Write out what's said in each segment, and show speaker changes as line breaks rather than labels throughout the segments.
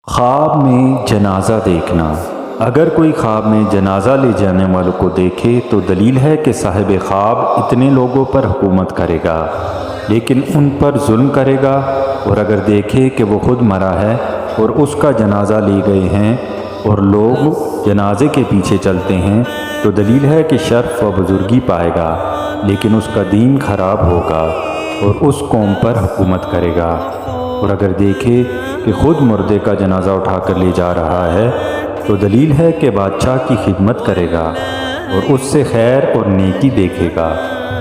خواب میں جنازہ دیکھنا۔ اگر کوئی خواب میں جنازہ لے جانے والوں کو دیکھے تو دلیل ہے کہ صاحب خواب اتنے لوگوں پر حکومت کرے گا، لیکن ان پر ظلم کرے گا۔ اور اگر دیکھے کہ وہ خود مرا ہے اور اس کا جنازہ لے گئے ہیں اور لوگ جنازے کے پیچھے چلتے ہیں تو دلیل ہے کہ شرف و بزرگی پائے گا، لیکن اس کا دین خراب ہوگا اور اس قوم پر حکومت کرے گا۔ اور اگر دیکھے کہ خود مردے کا جنازہ اٹھا کر لے جا رہا ہے تو دلیل ہے کہ بادشاہ کی خدمت کرے گا اور اس سے خیر اور نیکی دیکھے گا۔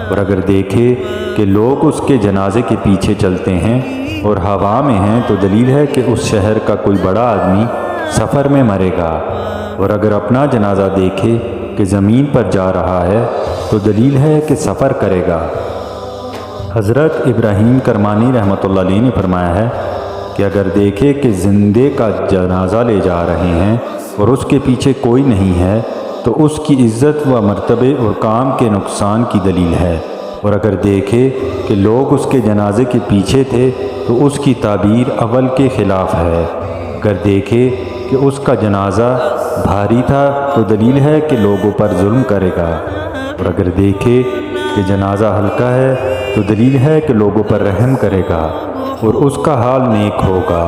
اور اگر دیکھے کہ لوگ اس کے جنازے کے پیچھے چلتے ہیں اور ہوا میں ہیں تو دلیل ہے کہ اس شہر کا کوئی بڑا آدمی سفر میں مرے گا۔ اور اگر اپنا جنازہ دیکھے کہ زمین پر جا رہا ہے تو دلیل ہے کہ سفر کرے گا۔ حضرت ابراہیم کرمانی رحمۃ اللہ علیہ نے فرمایا ہے کہ اگر دیکھے کہ زندے کا جنازہ لے جا رہے ہیں اور اس کے پیچھے کوئی نہیں ہے تو اس کی عزت و مرتبے اور کام کے نقصان کی دلیل ہے۔ اور اگر دیکھے کہ لوگ اس کے جنازے کے پیچھے تھے تو اس کی تعبیر اول کے خلاف ہے۔ اگر دیکھے کہ اس کا جنازہ بھاری تھا تو دلیل ہے کہ لوگوں پر ظلم کرے گا۔ اور اگر دیکھے کہ جنازہ ہلکا ہے تو دلیل ہے کہ لوگوں پر رحم کرے گا اور اس کا حال نیک ہوگا۔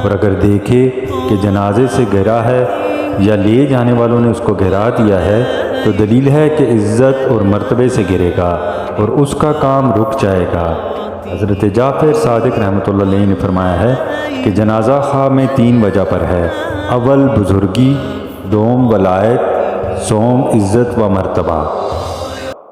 اور اگر دیکھے کہ جنازے سے گرا ہے یا لے جانے والوں نے اس کو گرا دیا ہے تو دلیل ہے کہ عزت اور مرتبے سے گرے گا اور اس کا کام رک جائے گا۔ حضرت جعفر صادق رحمۃ اللہ علیہ نے فرمایا ہے کہ جنازہ خواب میں 3 وجہ پر ہے: اول بزرگی، دوم ولایت، سوم عزت و مرتبہ۔